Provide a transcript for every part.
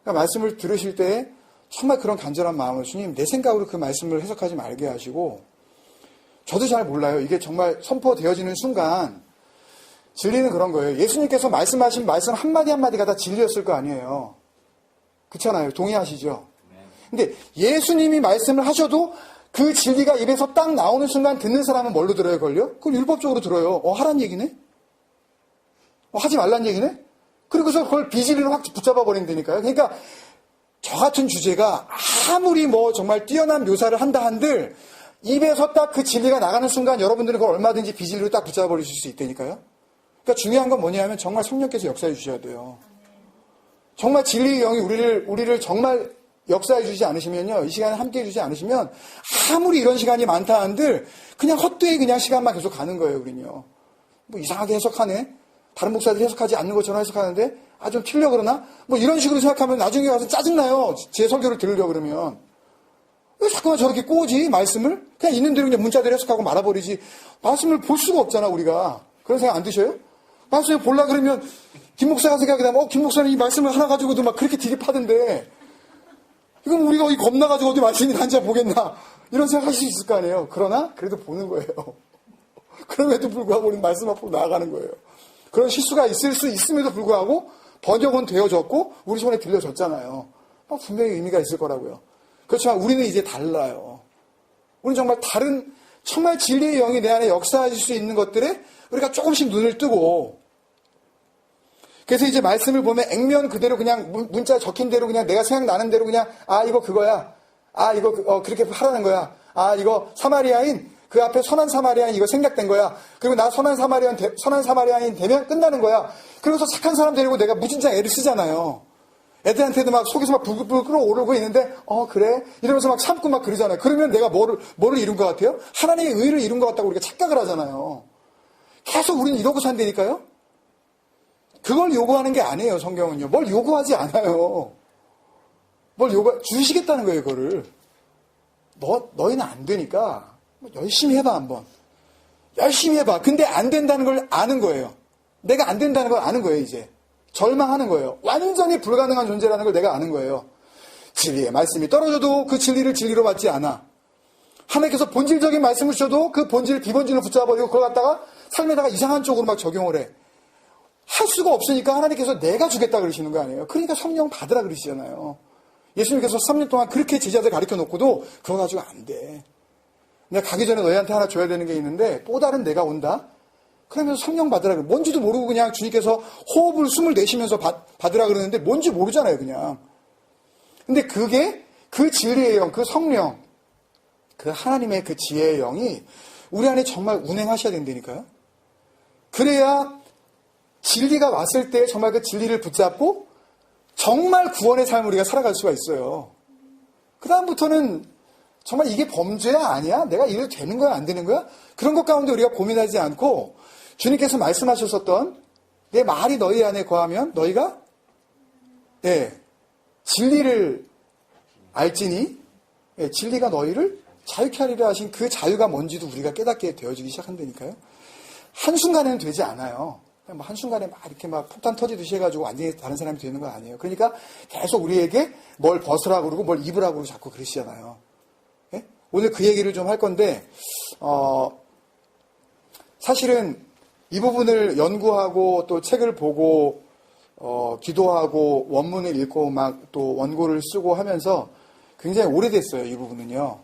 그러니까 말씀을 들으실 때 정말 그런 간절한 마음으로 주님 내 생각으로 그 말씀을 해석하지 말게 하시고, 저도 잘 몰라요. 이게 정말 선포되어지는 순간 진리는 그런 거예요. 예수님께서 말씀하신 말씀 한마디 한마디가 다 진리였을 거 아니에요. 그렇잖아요. 동의하시죠? 근데 예수님이 말씀을 하셔도 그 진리가 입에서 딱 나오는 순간 듣는 사람은 뭘로 들어요, 걸요? 그걸 율법적으로 들어요. 하란 얘기네? 하지 말란 얘기네? 그리고서 그걸 비진리로 확 붙잡아 버린다니까요. 그러니까 저 같은 주제가 아무리 정말 뛰어난 묘사를 한다 한들 입에서 딱 그 진리가 나가는 순간 여러분들은 그걸 얼마든지 비진리로 딱 붙잡아 버리실 수 있다니까요. 그러니까 중요한 건 뭐냐면 정말 성령께서 역사해 주셔야 돼요. 정말 진리의 영이 우리를 정말 역사해 주지 않으시면요, 이 시간에 함께 해 주지 않으시면 아무리 이런 시간이 많다 한들 그냥 헛되이 그냥 시간만 계속 가는 거예요. 우리는요. 이상하게 해석하네. 다른 목사들이 해석하지 않는 것처럼 해석하는데 좀 틀려 그러나? 이런 식으로 생각하면 나중에 가서 짜증나요. 제 설교를 들으려고 그러면. 왜 자꾸만 저렇게 꼬지 말씀을? 그냥 있는 대로 그냥 문자대로 해석하고 말아버리지. 말씀을 볼 수가 없잖아, 우리가. 그런 생각 안 드셔요? 말씀을 보려고 그러면 김 목사가 생각이 나면 김 목사는 이 말씀을 하나 가지고도 막 그렇게 디립하던데 이건 우리가 어디 겁나가지고 어디 말씀이 난지 보겠나 이런 생각하실 수 있을 거 아니에요. 그러나 그래도 보는 거예요. 그럼에도 불구하고 우리는 말씀 앞으로 나아가는 거예요. 그런 실수가 있을 수 있음에도 불구하고 번역은 되어졌고 우리 손에 들려졌잖아요. 분명히 의미가 있을 거라고요. 그렇지만 우리는 이제 달라요. 우리는 정말 다른 정말 진리의 영이 내 안에 역사하실 수 있는 것들에 우리가 조금씩 눈을 뜨고, 그래서 이제 말씀을 보면 액면 그대로 그냥 문자 적힌 대로 그냥 내가 생각나는 대로 그냥 이거 그거야. 이거 그렇게 하라는 거야. 이거 사마리아인 그 앞에 선한 사마리아인 이거 생략된 거야. 그리고 나 선한 사마리아인 되면 끝나는 거야. 그러고서 착한 사람 데리고 내가 무진장 애를 쓰잖아요. 애들한테도 막 속에서 막 불글불글 끓어오르고 있는데 그래? 이러면서 막 참고 막 그러잖아요. 그러면 내가 뭐를 이룬 것 같아요? 하나님의 의를 이룬 것 같다고 우리가 착각을 하잖아요. 계속 우리는 이러고 산다니까요? 그걸 요구하는 게 아니에요, 성경은요. 뭘 요구하지 않아요. 주시겠다는 거예요, 그거를. 너희는 안 되니까 열심히 해봐, 한번. 열심히 해봐. 근데 안 된다는 걸 아는 거예요. 내가 안 된다는 걸 아는 거예요, 이제. 절망하는 거예요. 완전히 불가능한 존재라는 걸 내가 아는 거예요. 진리의 말씀이 떨어져도 그 진리를 진리로 받지 않아. 하나님께서 본질적인 말씀을 주셔도 그 본질을 비본질로 붙잡아버리고 그걸 갖다가 삶에다가 이상한 쪽으로 막 적용을 해. 할 수가 없으니까 하나님께서 내가 주겠다 그러시는 거 아니에요. 그러니까 성령 받으라 그러시잖아요. 예수님께서 3년 동안 그렇게 제자들 가르쳐 놓고도 그거 가지고 안 돼. 내가 가기 전에 너희한테 하나 줘야 되는 게 있는데 또 다른 내가 온다. 그러면서 성령 받으라 그래. 뭔지도 모르고 그냥 주님께서 호흡을 숨을 내쉬면서 받으라 그러는데 뭔지 모르잖아요, 그냥. 근데 그게 그 진리의 영, 그 성령, 그 하나님의 그 지혜의 영이 우리 안에 정말 운행하셔야 된다니까요. 그래야 진리가 왔을 때 정말 그 진리를 붙잡고 정말 구원의 삶을 우리가 살아갈 수가 있어요. 그 다음부터는 정말 이게 범죄야 아니야? 내가 이래도 되는 거야 안 되는 거야? 그런 것 가운데 우리가 고민하지 않고 주님께서 말씀하셨었던 내 말이 너희 안에 거하면 너희가 진리를 알지니 진리가 너희를 자유케 하리라 하신 그 자유가 뭔지도 우리가 깨닫게 되어지기 시작한다니까요. 한순간에는 되지 않아요. 한순간에 막 이렇게 막 폭탄 터지듯이 해가지고 완전히 다른 사람이 되는 건 아니에요. 그러니까 계속 우리에게 뭘 벗으라고 그러고 뭘 입으라고 그러고 자꾸 그러시잖아요. 예? 오늘 그 얘기를 좀 할 건데, 사실은 이 부분을 연구하고 또 책을 보고, 기도하고 원문을 읽고 막 또 원고를 쓰고 하면서 굉장히 오래됐어요. 이 부분은요.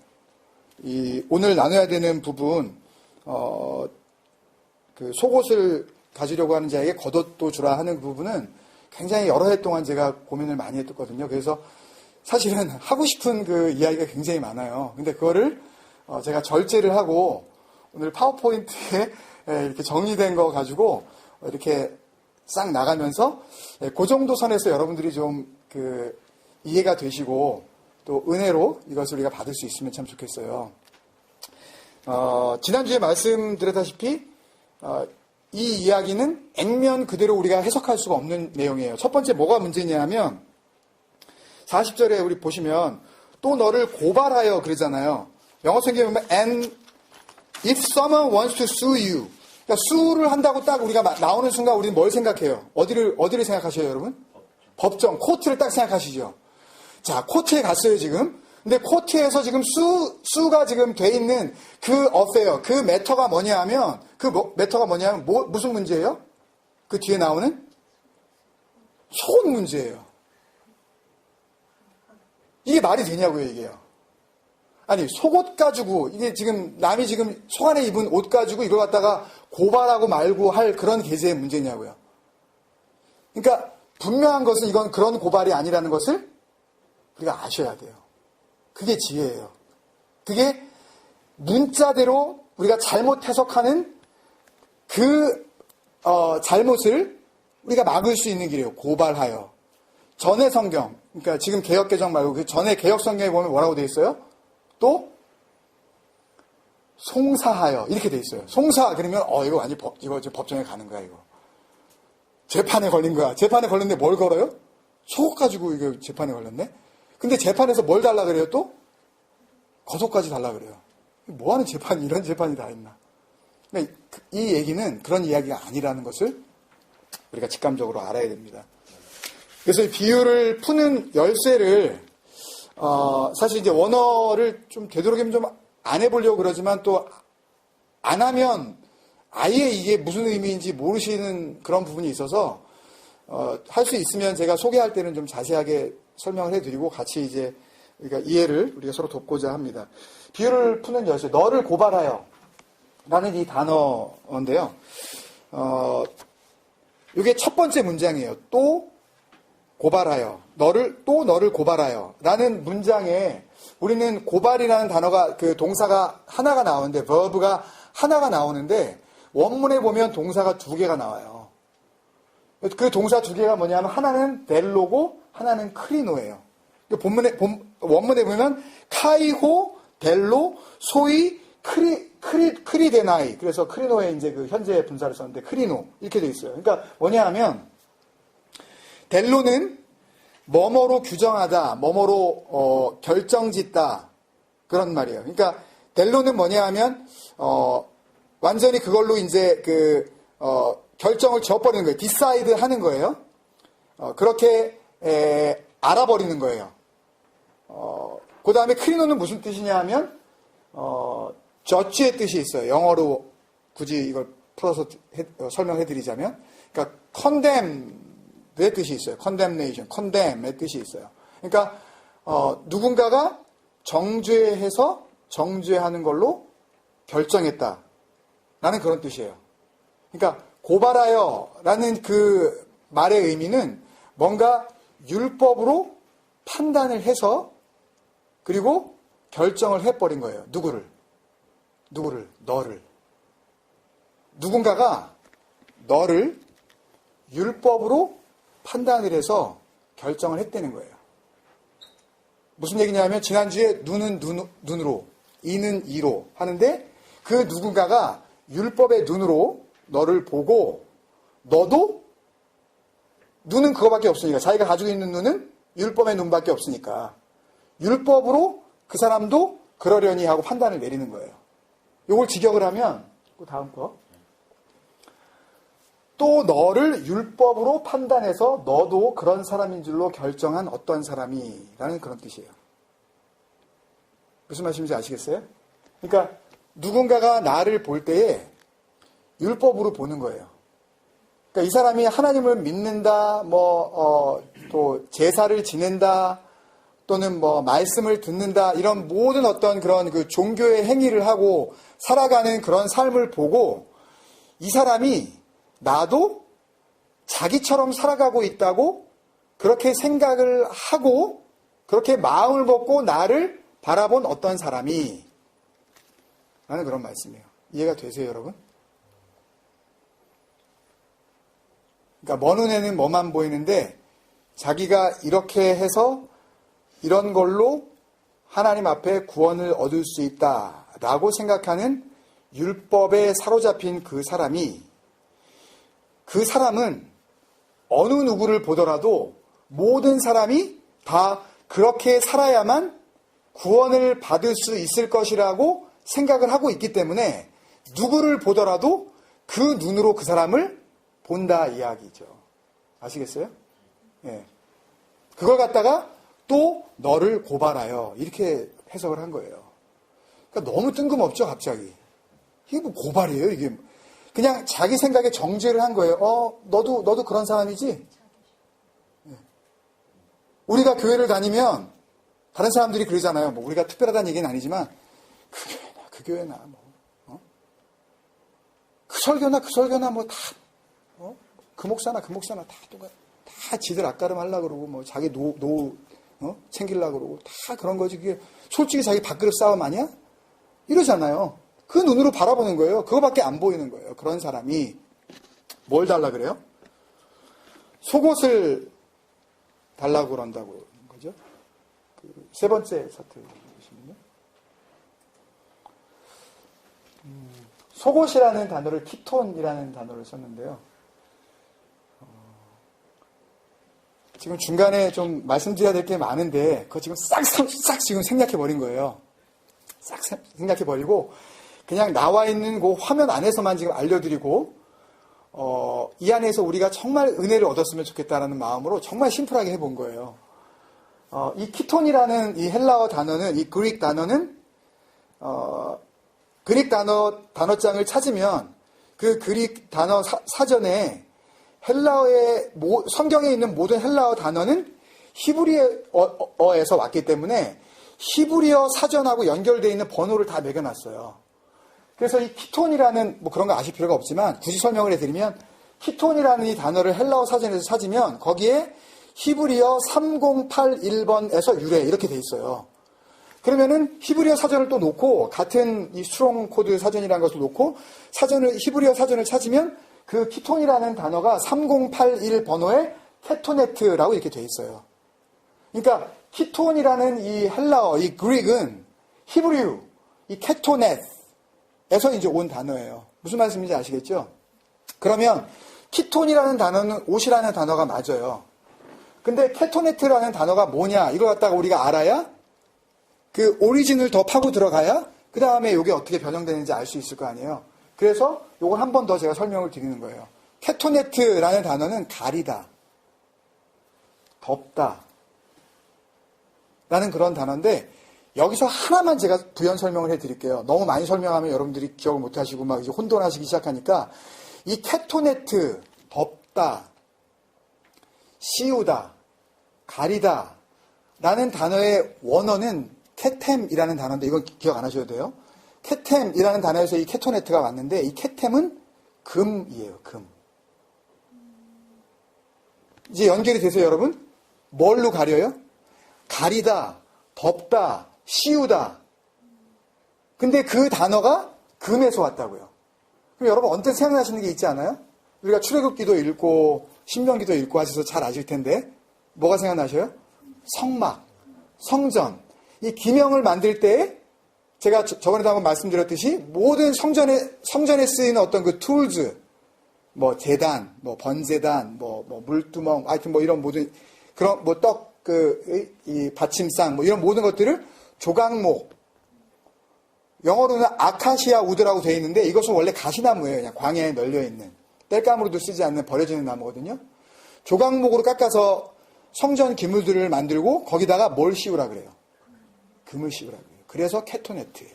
오늘 나눠야 되는 부분, 그 속옷을 가지려고 하는 자에게 겉옷도 주라 하는 부분은 굉장히 여러 해 동안 제가 고민을 많이 했거든요. 그래서 사실은 하고 싶은 그 이야기가 굉장히 많아요. 근데 그거를 제가 절제를 하고 오늘 파워포인트에 이렇게 정리된 거 가지고 이렇게 싹 나가면서 그 정도 선에서 여러분들이 좀 그 이해가 되시고 또 은혜로 이것을 우리가 받을 수 있으면 참 좋겠어요. 지난주에 말씀드렸다시피 이 이야기는 액면 그대로 우리가 해석할 수가 없는 내용이에요. 첫 번째 뭐가 문제냐 하면 40절에 우리 보시면 또 너를 고발하여 그러잖아요. 영어 성경에 보면 and if someone wants to sue you. 그러니까 수를 한다고 딱 우리가 나오는 순간 우리는 뭘 생각해요? 어디를 생각하셔요, 여러분? 법정, 코트를 딱 생각하시죠. 자, 코트에 갔어요, 지금. 근데 코트에서 지금 수가 지금 돼 있는 그 어페어, 그 매터가 뭐냐 하면, 매터가 뭐냐 하면, 무슨 문제예요? 그 뒤에 나오는? 속옷 문제예요. 이게 말이 되냐고요, 이게요. 아니, 속옷 가지고, 이게 지금, 남이 지금 속 안에 입은 옷 가지고 이걸 갖다가 고발하고 말고 할 그런 계제의 문제냐고요. 그러니까, 분명한 것은 이건 그런 고발이 아니라는 것을 우리가 아셔야 돼요. 그게 지혜예요. 그게 문자대로 우리가 잘못 해석하는 그 잘못을 우리가 막을 수 있는 길이에요. 고발하여. 전의 성경, 그러니까 지금 개역개정 말고 그 전에 개역 성경에 보면 뭐라고 돼 있어요? 또 송사하여 이렇게 돼 있어요. 송사 그러면 이거 완전 이거 법정에 가는 거야 이거. 재판에 걸린 거야. 재판에 걸렸는데 뭘 걸어요? 속옷 가지고 이거 재판에 걸렸네. 근데 재판에서 뭘 달라 그래요 또? 거속까지 달라 그래요. 뭐 하는 재판이 이런 재판이 다 있나? 그러니까 이 얘기는 그런 이야기가 아니라는 것을 우리가 직감적으로 알아야 됩니다. 그래서 이 비유를 푸는 열쇠를 사실 이제 원어를 좀 되도록이면 좀 안 해보려고 그러지만 또 안 하면 아예 이게 무슨 의미인지 모르시는 그런 부분이 있어서 할 수 있으면 제가 소개할 때는 좀 자세하게 설명을 해드리고 같이 이제 우리가 이해를 우리가 서로 돕고자 합니다. 비유를 푸는 열쇠, 너를 고발하여 라는 이 단어인데요. 이게 첫 번째 문장이에요. 또 고발하여. 너를 고발하여. 라는 문장에 우리는 고발이라는 단어가 그 동사가 하나가 나오는데 verb가 하나가 나오는데 원문에 보면 동사가 두 개가 나와요. 그 동사 두 개가 뭐냐면 하나는 델로고 하나는 크리노예요. 원문에 보면 카이호, 델로, 소위 크리데나이. 그래서 크리노에 이제 그 현재 분사를 썼는데 크리노 이렇게 돼 있어요. 그러니까 뭐냐 하면 델로는 뭐뭐로 규정하다, 뭐뭐로 결정짓다 그런 말이에요. 그러니까 델로는 뭐냐 하면 완전히 그걸로 이제 결정을 지어버리는 거예요. 디사이드 하는 거예요. 그렇게 알아버리는 거예요. 그 다음에 크리노는 무슨 뜻이냐 하면 저지의 뜻이 있어요. 영어로 굳이 이걸 풀어서 설명해 드리자면 그러니까 condemn의 뜻이 있어요. condemnation, condemn의 뜻이 있어요. 그러니까 누군가가 정죄해서 정죄하는 걸로 결정했다 라는 그런 뜻이에요. 그러니까 고발하여 라는 그 말의 의미는 뭔가 율법으로 판단을 해서 그리고 결정을 해버린 거예요. 누구를? 너를. 누군가가 너를 율법으로 판단을 해서 결정을 했다는 거예요. 무슨 얘기냐면 지난주에 눈은 눈으로, 이는 이로 하는데 그 누군가가 율법의 눈으로 너를 보고 너도 눈은 그거밖에 없으니까 자기가 가지고 있는 눈은 율법의 눈밖에 없으니까 율법으로 그 사람도 그러려니 하고 판단을 내리는 거예요. 이걸 직역을 하면 그 다음 거. 또 너를 율법으로 판단해서 너도 그런 사람인 줄로 결정한 어떤 사람이라는 그런 뜻이에요. 무슨 말씀인지 아시겠어요? 그러니까 누군가가 나를 볼 때에 율법으로 보는 거예요. 그러니까 이 사람이 하나님을 믿는다, 또 제사를 지낸다, 또는 말씀을 듣는다, 이런 모든 어떤 그런 그 종교의 행위를 하고 살아가는 그런 삶을 보고 이 사람이 나도 자기처럼 살아가고 있다고 그렇게 생각을 하고 그렇게 마음을 먹고 나를 바라본 어떤 사람이 라는 그런 말씀이에요. 이해가 되세요, 여러분? 그러니까 먼 눈에는 뭐만 보이는데 자기가 이렇게 해서 이런 걸로 하나님 앞에 구원을 얻을 수 있다라고 생각하는 율법에 사로잡힌 그 사람은 어느 누구를 보더라도 모든 사람이 다 그렇게 살아야만 구원을 받을 수 있을 것이라고 생각을 하고 있기 때문에 누구를 보더라도 그 눈으로 그 사람을 본다 이야기죠. 아시겠어요? 예. 그걸 갖다가 또 너를 고발하여 이렇게 해석을 한 거예요. 그러니까 너무 뜬금없죠, 갑자기. 이게 뭐 고발이에요, 이게. 그냥 자기 생각에 정죄를 한 거예요. 너도 그런 사람이지? 우리가 교회를 다니면 다른 사람들이 그러잖아요. 뭐 우리가 특별하다는 얘기는 아니지만 그 교회나 뭐 그 설교나 뭐 다 그 목사나 다 똑같아. 다 지들 앞가름 하려고 그러고 뭐 자기 노후 챙기려고 그러고 다 그런 거지. 그게 솔직히 자기 밥그릇 싸움 아니야? 이러잖아요. 그 눈으로 바라보는 거예요. 그거밖에 안 보이는 거예요. 그런 사람이 뭘 달라 그래요? 속옷을 달라고 그런다고 그러는 거죠. 세 번째 사태 보시면요. 속옷이라는 단어를 키톤이라는 단어를 썼는데요. 지금 중간에 좀 말씀드려야 될 게 많은데 그거 지금 싹 지금 생략해버린 거예요. 싹 생략해버리고 그냥 나와 있는 그 화면 안에서만 지금 알려드리고 이 안에서 우리가 정말 은혜를 얻었으면 좋겠다라는 마음으로 정말 심플하게 해본 거예요. 이 키톤이라는 이 헬라어 단어는, 이 그릭 단어는 그릭 단어장을 찾으면 그 그릭 단어 사전에 헬라어의 성경에 있는 모든 헬라어 단어는 히브리어에서 왔기 때문에 히브리어 사전하고 연결되어 있는 번호를 다 매겨놨어요. 그래서 이 키톤이라는 뭐 그런 거 아실 필요가 없지만 굳이 설명을 해드리면 키톤이라는 이 단어를 헬라어 사전에서 찾으면 거기에 히브리어 3081번에서 유래 이렇게 돼 있어요. 그러면은 히브리어 사전을 또 놓고 같은 이 스트롱 코드 사전이라는 것을 놓고 히브리어 사전을 찾으면 그 키톤이라는 단어가 3081 번호의 케토네트라고 이렇게 돼 있어요. 그러니까 키톤이라는 이 헬라어, 이 그릭은 히브리어, 이 케토넷에서 이제 온 단어예요. 무슨 말씀인지 아시겠죠? 그러면 키톤이라는 단어는 옷이라는 단어가 맞아요. 근데 케토네트라는 단어가 뭐냐? 이걸 갖다가 우리가 알아야 그 오리진을 더 파고 들어가야 그 다음에 이게 어떻게 변형되는지 알 수 있을 거 아니에요. 그래서 이걸 한 번 더 제가 설명을 드리는 거예요. 케토네트라는 단어는 가리다, 덮다 라는 그런 단어인데 여기서 하나만 제가 부연 설명을 해드릴게요. 너무 많이 설명하면 여러분들이 기억을 못하시고 막 이제 혼돈하시기 시작하니까 이 케토네트, 덮다, 씌우다, 가리다 라는 단어의 원어는 케템이라는 단어인데 이건 기억 안 하셔도 돼요. 케템이라는 단어에서 이 케토네트가 왔는데 이 케템은 금이에요. 금. 이제 연결이 되세요, 여러분? 뭘로 가려요? 가리다, 덮다, 씌우다. 근데 그 단어가 금에서 왔다고요. 그럼 여러분 언뜻 생각나시는 게 있지 않아요? 우리가 출애굽기도 읽고 신명기도 읽고 하셔서 잘 아실 텐데 뭐가 생각나셔요? 성막, 성전. 이 기명을 만들 때 제가 저번에도 한번 말씀드렸듯이 모든 성전에 쓰이는 어떤 그 툴즈, 뭐 제단, 뭐 번제단, 뭐 물두멍, 하여튼 뭐 이런 모든 그런 뭐 이 받침상 뭐 이런 모든 것들을 조각목, 영어로는 아카시아 우드라고 되어 있는데 이것은 원래 가시나무예요. 그냥 광야에 널려 있는 땔감으로도 쓰지 않는 버려지는 나무거든요. 조각목으로 깎아서 성전 기물들을 만들고 거기다가 뭘 씌우라 그래요? 금을 씌우라 그래요. 그래서 케토네트예요.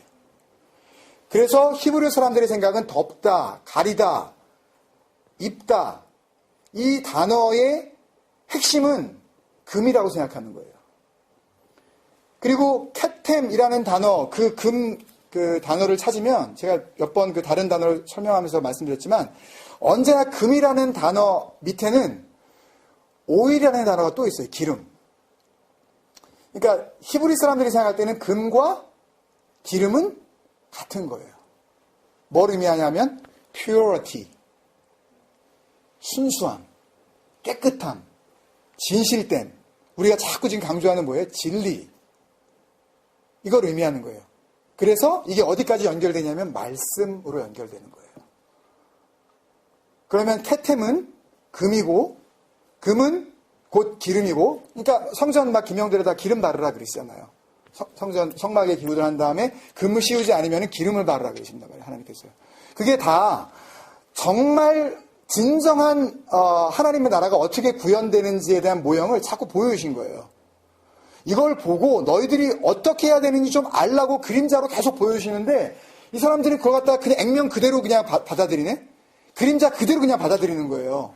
그래서 히브리 사람들의 생각은 덮다, 가리다, 입다 이 단어의 핵심은 금이라고 생각하는 거예요. 그리고 케템이라는 단어, 그 단어를 찾으면 제가 몇 번 그 다른 단어를 설명하면서 말씀드렸지만 언제나 금이라는 단어 밑에는 오일이라는 단어가 또 있어요. 기름. 그러니까 히브리 사람들이 생각할 때는 금과 기름은 같은 거예요. 뭘 의미하냐면 purity, 순수함, 깨끗함, 진실됨. 우리가 자꾸 지금 강조하는 뭐예요? 진리. 이걸 의미하는 거예요. 그래서 이게 어디까지 연결되냐면 말씀으로 연결되는 거예요. 그러면 케템은 금이고 금은 곧 기름이고, 그러니까 성전 막 기명들에다 기름 바르라 그러시잖아요. 성막에 기부를 한 다음에 금을 씌우지 않으면 기름을 바르라 그러신단 말이에요. 하나님께서요. 그게 다 정말 진정한 하나님의 나라가 어떻게 구현되는지에 대한 모형을 자꾸 보여주신 거예요. 이걸 보고 너희들이 어떻게 해야 되는지 좀 알라고 그림자로 계속 보여주시는데 이 사람들이 그걸 갖다가 그냥 액면 그대로 그냥 받아들이네? 그림자 그대로 그냥 받아들이는 거예요.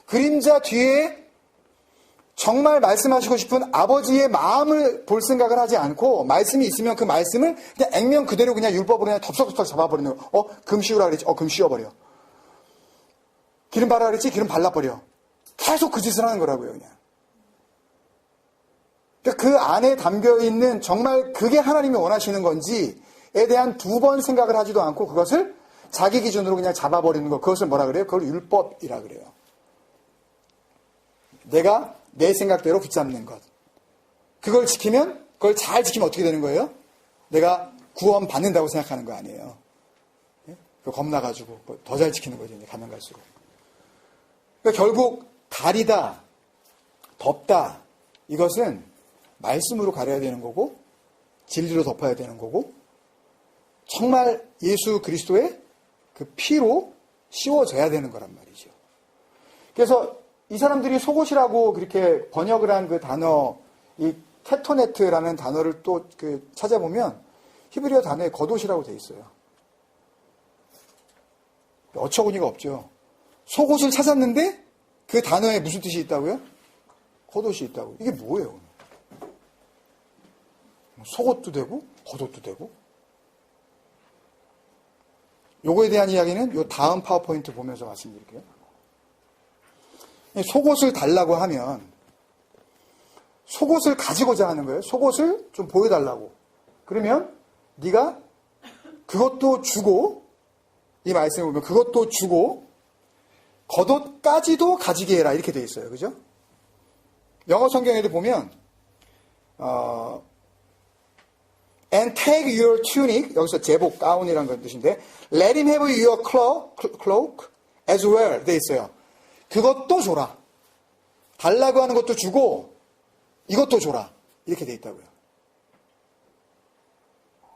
그림자 뒤에 정말 말씀하시고 싶은 아버지의 마음을 볼 생각을 하지 않고 말씀이 있으면 그 말씀을 그냥 액면 그대로 그냥 율법으로 그냥 덥석덥석 잡아버리는 거예요. 금 씌우라 그랬지? 금 씌워버려. 기름 바르라 그랬지? 기름 발라버려. 계속 그 짓을 하는 거라고요, 그냥. 그러니까 그 안에 담겨있는 정말 그게 하나님이 원하시는 건지에 대한 두 번 생각을 하지도 않고 그것을 자기 기준으로 그냥 잡아버리는 것. 그것을 뭐라 그래요? 그걸 율법이라 그래요. 내가 내 생각대로 붙잡는 것. 그걸 지키면, 그걸 잘 지키면 어떻게 되는 거예요? 내가 구원 받는다고 생각하는 거 아니에요. 그거 겁나가지고 더 잘 지키는 거죠, 이제 가면 갈수록. 그러니까 결국 가리다, 덮다, 이것은 말씀으로 가려야 되는 거고 진리로 덮어야 되는 거고 정말 예수 그리스도의 그 피로 씌워져야 되는 거란 말이죠. 그래서 이 사람들이 속옷이라고 그렇게 번역을 한 그 단어, 이 케토네트라는 단어를 또 그 찾아보면 히브리어 단어에 겉옷이라고 돼 있어요. 어처구니가 없죠. 속옷을 찾았는데 그 단어에 무슨 뜻이 있다고요? 겉옷이 있다고. 이게 뭐예요? 속옷도 되고 겉옷도 되고. 요거에 대한 이야기는 요 다음 파워포인트 보면서 말씀드릴게요. 속옷을 달라고 하면 속옷을 가지고자 하는 거예요. 속옷을 좀 보여달라고. 그러면 네가 그것도 주고 이 말씀을 보면 그것도 주고 겉옷까지도 가지게 해라 이렇게 돼 있어요. 그죠? 영어 성경에도 보면 and take your tunic 여기서 제복 가운이라는 건 뜻인데 let him have your cloak as well 돼 있어요. 그것도 줘라. 달라고 하는 것도 주고 이것도 줘라. 이렇게 돼 있다고요.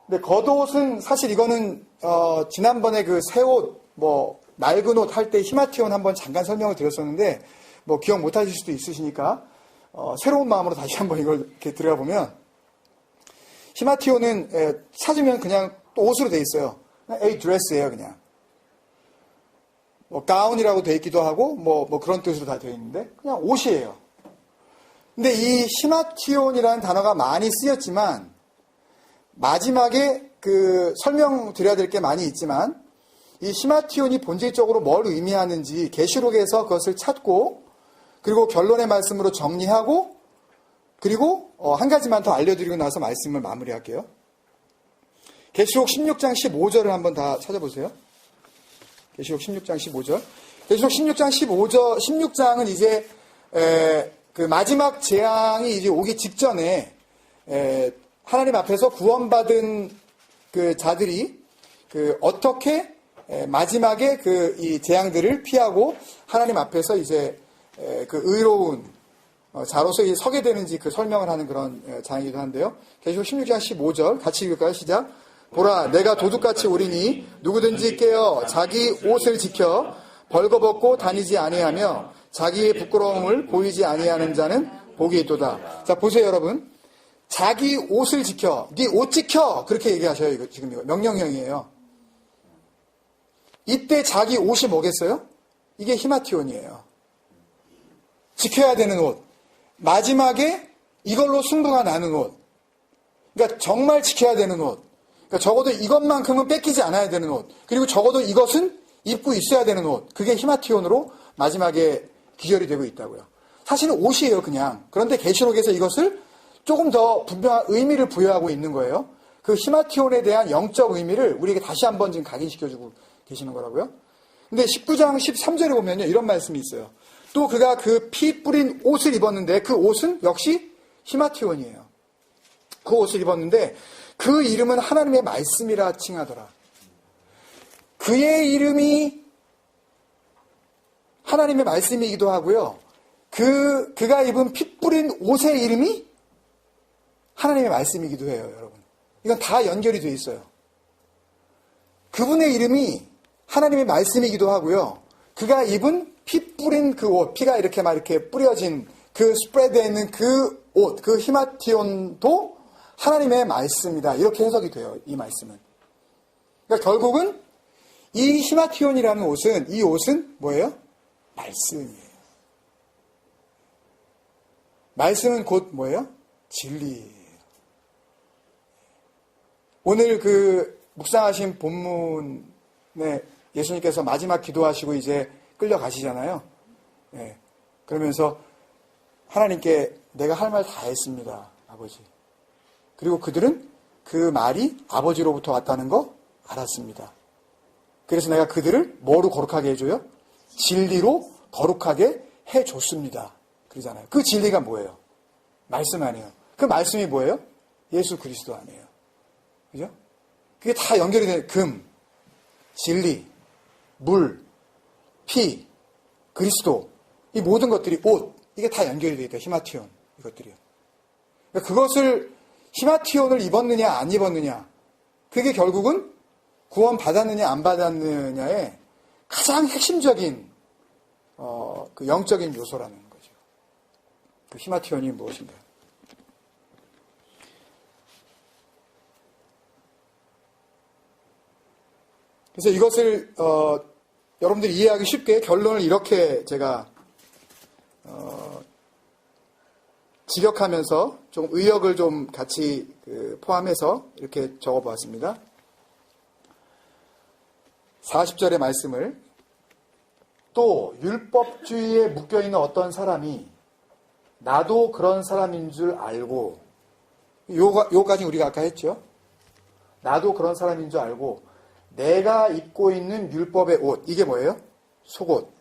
근데 겉옷은 사실 이거는 지난번에 그 새 옷, 뭐 낡은 옷 할 때 히마티온 한번 잠깐 설명을 드렸었는데 뭐 기억 못 하실 수도 있으시니까 새로운 마음으로 다시 한번 이걸 이렇게 들어가 보면 히마티온은 찾으면 그냥 또 옷으로 돼 있어요. 그냥 A 드레스예요, 그냥. 뭐 가운이라고 돼 있기도 하고 뭐 그런 뜻으로 다 되어 있는데 그냥 옷이에요. 근데 이 히마티온이라는 단어가 많이 쓰였지만 마지막에 그 설명드려야 될 게 많이 있지만 이 히마티온이 본질적으로 뭘 의미하는지 계시록에서 그것을 찾고 그리고 결론의 말씀으로 정리하고 그리고 한 가지만 더 알려드리고 나서 말씀을 마무리할게요. 계시록 16장 15절을 한번 다 찾아보세요. 계시록 16장 15절. 계시록 16장 15절, 16장은 이제 그 마지막 재앙이 이제 오기 직전에 하나님 앞에서 구원받은 그 자들이 그 어떻게 마지막에 그 이 재앙들을 피하고 하나님 앞에서 이제 그 의로운 자로서 서게 되는지 그 설명을 하는 그런 장이기도 한데요. 계시록 16장 15절 같이 읽을까요? 시작. 보라, 내가 도둑같이 오리니 누구든지 깨어 자기 옷을 지켜 벌거벗고 다니지 아니하며 자기의 부끄러움을 보이지 아니하는 자는 복이 있도다. 자, 보세요, 여러분. 자기 옷을 지켜, 네 옷 지켜 그렇게 얘기하셔요. 이거 지금 이거 명령형이에요. 이때 자기 옷이 뭐겠어요? 이게 히마티온이에요. 지켜야 되는 옷. 마지막에 이걸로 승부가 나는 옷. 그러니까 정말 지켜야 되는 옷. 그러니까 적어도 이것만큼은 뺏기지 않아야 되는 옷. 그리고 적어도 이것은 입고 있어야 되는 옷. 그게 히마티온으로 마지막에 기결이 되고 있다고요. 사실은 옷이에요, 그냥. 그런데 계시록에서 이것을 조금 더 분명한 의미를 부여하고 있는 거예요. 그 히마티온에 대한 영적 의미를 우리에게 다시 한번 지금 각인시켜주고 계시는 거라고요. 근데 19장 13절에 보면요, 이런 말씀이 있어요. 또 그가 그 피 뿌린 옷을 입었는데 그 옷은 역시 히마티온이에요. 그 옷을 입었는데 그 이름은 하나님의 말씀이라 칭하더라. 그의 이름이 하나님의 말씀이기도 하고요. 그가 입은 피 뿌린 옷의 이름이 하나님의 말씀이기도 해요, 여러분. 이건 다 연결이 되어 있어요. 그분의 이름이 하나님의 말씀이기도 하고요. 그가 입은 피 뿌린 그 옷, 피가 이렇게 막 이렇게 뿌려진 그 스프레드에 있는 그 옷, 그 히마티온도 하나님의 말씀이다. 이렇게 해석이 돼요. 이 말씀은. 그러니까 결국은 이 히마티온이라는 옷은, 이 옷은 뭐예요? 말씀이에요. 말씀은 곧 뭐예요? 진리예요. 오늘 그 묵상하신 본문에 예수님께서 마지막 기도하시고 이제 끌려가시잖아요. 네. 그러면서 하나님께 내가 할 말 다 했습니다. 아버지. 그리고 그들은 그 말이 아버지로부터 왔다는 거 알았습니다. 그래서 내가 그들을 뭐로 거룩하게 해줘요? 진리로 거룩하게 해줬습니다. 그러잖아요. 그 진리가 뭐예요? 말씀 아니에요. 그 말씀이 뭐예요? 예수 그리스도 아니에요. 그죠? 그게 다 연결이 되는 금, 진리, 물, 피, 그리스도, 이 모든 것들이 옷, 이게 다 연결이 되어 있다. 히마티온, 이것들이요. 그러니까 그것을 히마티온을 입었느냐 안 입었느냐, 그게 결국은 구원 받았느냐 안 받았느냐의 가장 핵심적인 그 영적인 요소라는 거죠. 그 히마티온이 무엇인가? 그래서 이것을 여러분들이 이해하기 쉽게 결론을 이렇게 제가 직역하면서 좀 의역을 좀 같이 포함해서 이렇게 적어보았습니다. 40절의 말씀을 또 율법주의에 묶여있는 어떤 사람이 나도 그런 사람인 줄 알고 요까지 우리가 아까 했죠. 나도 그런 사람인 줄 알고 내가 입고 있는 율법의 옷, 이게 뭐예요? 속옷,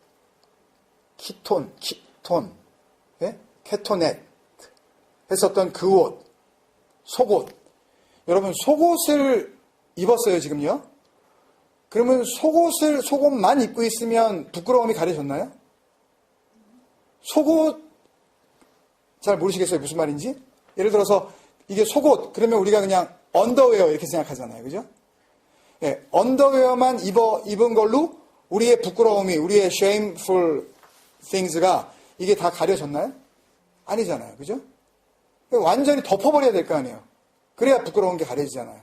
키톤, 예? 케토넷 했었던 그 옷, 속옷. 여러분 속옷을 입었어요 지금요? 그러면 속옷만 입고 있으면 부끄러움이 가려졌나요? 속옷 잘 모르시겠어요? 무슨 말인지? 예를 들어서 이게 속옷 그러면 우리가 그냥 언더웨어 이렇게 생각하잖아요. 그죠? 예, 언더웨어만 입은 걸로 우리의 부끄러움이, 우리의 shameful things가 이게 다 가려졌나요? 아니잖아요. 그죠? 완전히 덮어버려야 될 거 아니에요. 그래야 부끄러운 게 가려지잖아요.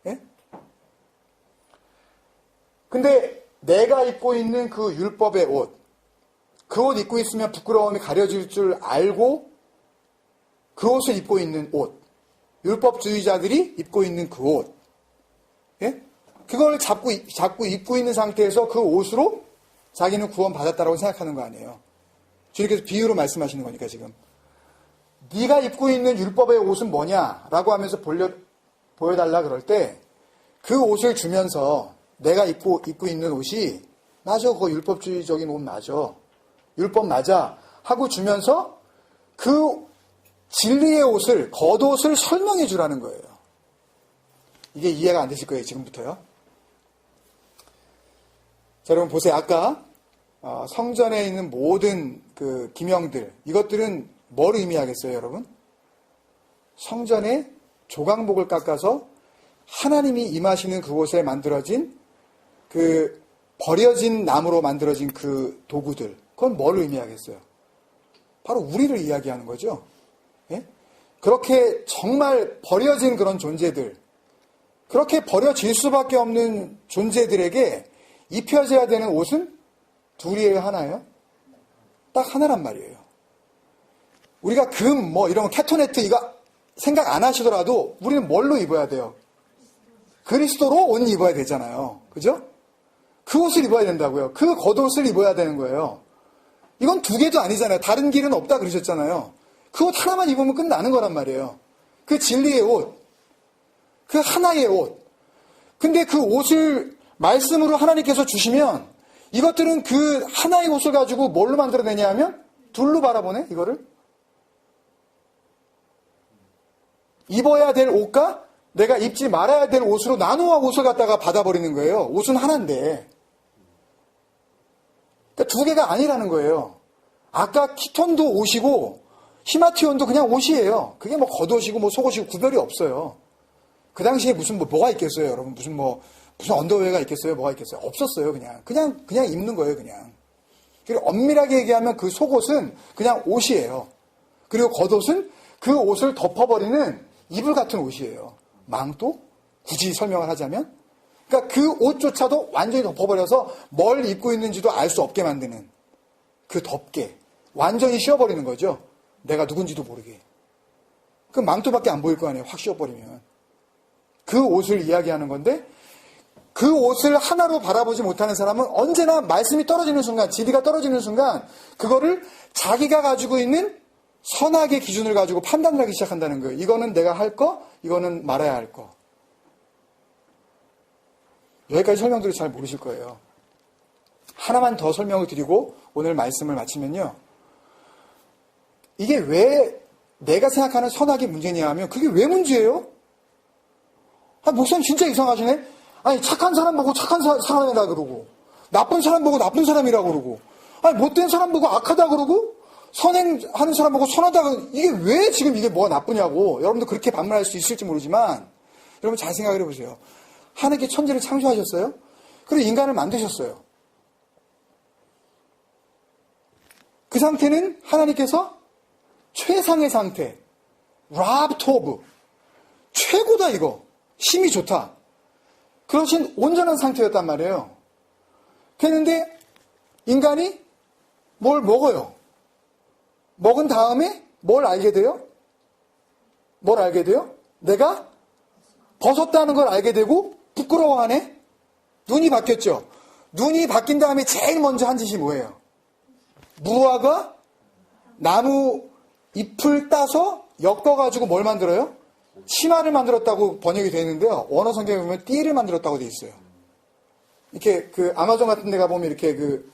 예? 근데 내가 입고 있는 그 율법의 옷, 그 옷 입고 있으면 부끄러움이 가려질 줄 알고 그 옷을 입고 있는 옷, 율법주의자들이 입고 있는 그 옷, 예? 그걸 자꾸 입고 있는 상태에서 그 옷으로 자기는 구원받았다라고 생각하는 거 아니에요. 주님께서 비유로 말씀하시는 거니까 지금. 네가 입고 있는 율법의 옷은 뭐냐라고 하면서 보여달라 그럴 때 그 옷을 주면서 내가 입고 있는 옷이 맞아, 그거 율법주의적인 옷 맞아, 율법 맞아 하고 주면서 그 진리의 옷을, 겉옷을 설명해 주라는 거예요. 이게 이해가 안 되실 거예요 지금부터요. 자, 여러분 보세요. 아까 성전에 있는 모든 그 기명들, 이것들은 뭘 의미하겠어요, 여러분? 성전에 조각목을 깎아서 하나님이 임하시는 그곳에 만들어진 그 버려진 나무로 만들어진 그 도구들, 그건 뭘 의미하겠어요? 바로 우리를 이야기하는 거죠. 예? 그렇게 정말 버려진 그런 존재들, 그렇게 버려질 수밖에 없는 존재들에게 입혀져야 되는 옷은 둘이에요, 하나예요? 딱 하나란 말이에요. 우리가 금, 이런 캐토네트 이거 생각 안 하시더라도 우리는 뭘로 입어야 돼요? 그리스도로 옷 입어야 되잖아요. 그죠? 그 옷을 입어야 된다고요. 그 겉옷을 입어야 되는 거예요. 이건 두 개도 아니잖아요. 다른 길은 없다 그러셨잖아요. 그 옷 하나만 입으면 끝나는 거란 말이에요. 그 진리의 옷, 그 하나의 옷. 근데 그 옷을 말씀으로 하나님께서 주시면 이것들은 그 하나의 옷을 가지고 뭘로 만들어내냐 하면 둘로 바라보네, 이거를. 입어야 될 옷과 내가 입지 말아야 될 옷으로 나누어 옷을 갖다가 받아버리는 거예요. 옷은 하나인데. 그러니까 두 개가 아니라는 거예요. 아까 키톤도 옷이고 히마티온도 그냥 옷이에요. 그게 겉옷이고 속옷이고 구별이 없어요. 그 당시에 무슨 뭐가 있겠어요, 여러분? 무슨 언더웨어가 있겠어요? 뭐가 있겠어요? 없었어요, 그냥 입는 거예요, 그냥. 그리고 엄밀하게 얘기하면 그 속옷은 그냥 옷이에요. 그리고 겉옷은 그 옷을 덮어버리는 이불 같은 옷이에요. 망토? 굳이 설명을 하자면? 그러니까 그 옷조차도 완전히 덮어버려서 뭘 입고 있는지도 알 수 없게 만드는 그 덮개. 완전히 씌워버리는 거죠. 내가 누군지도 모르게. 그 망토밖에 안 보일 거 아니에요. 확 씌워버리면. 그 옷을 이야기하는 건데 그 옷을 하나로 바라보지 못하는 사람은 언제나 말씀이 떨어지는 순간, 진리가 떨어지는 순간 그거를 자기가 가지고 있는 선악의 기준을 가지고 판단을 하기 시작한다는 거예요. 이거는 내가 할 거, 이거는 말아야 할 거. 여기까지 설명드려도 잘 모르실 거예요. 하나만 더 설명을 드리고 오늘 말씀을 마치면요. 이게 왜 내가 생각하는 선악의 문제냐 하면 그게 왜 문제예요? 목사님 진짜 이상하시네? 아니 착한 사람 보고 착한 사람이라 그러고 나쁜 사람 보고 나쁜 사람이라 그러고 못된 사람 보고 악하다 그러고 선행하는 사람 보고 선하다 그러고 이게 왜 지금 이게 뭐가 나쁘냐고 여러분도 그렇게 반문할 수 있을지 모르지만 여러분 잘 생각을 해보세요. 하나님께 천지를 창조하셨어요. 그리고 인간을 만드셨어요. 그 상태는 하나님께서 최상의 상태, 랍토브, 최고다 이거, 힘이 좋다. 그러신 온전한 상태였단 말이에요. 그랬는데 인간이 뭘 먹어요. 먹은 다음에 뭘 알게 돼요? 뭘 알게 돼요? 내가 벗었다는 걸 알게 되고 부끄러워하네? 눈이 바뀌었죠? 눈이 바뀐 다음에 제일 먼저 한 짓이 뭐예요? 무화과 나무 잎을 따서 엮어가지고 뭘 만들어요? 치마를 만들었다고 번역이 되어 있는데요. 원어 성경에 보면 띠를 만들었다고 되어 있어요. 이렇게 그 아마존 같은 데 가보면 이렇게 그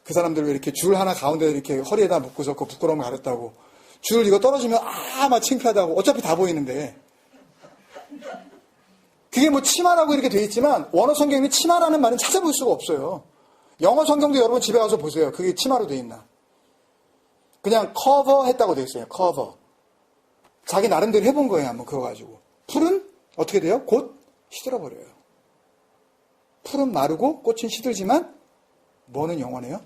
사람들 왜 이렇게 줄 하나 가운데 이렇게 허리에다 묶고서 그 부끄러움을 가렸다고. 줄 이거 떨어지면 막 창피하다고. 어차피 다 보이는데. 그게 뭐 치마라고 이렇게 되어 있지만 원어 성경에는 치마라는 말은 찾아볼 수가 없어요. 영어 성경도 여러분 집에 가서 보세요. 그게 치마로 되어 있나. 그냥 커버 했다고 되어 있어요. 커버. 자기 나름대로 해본 거예요. 한번 그거 가지고. 풀은 어떻게 돼요? 곧 시들어버려요. 풀은 마르고 꽃은 시들지만 뭐는 영원해요?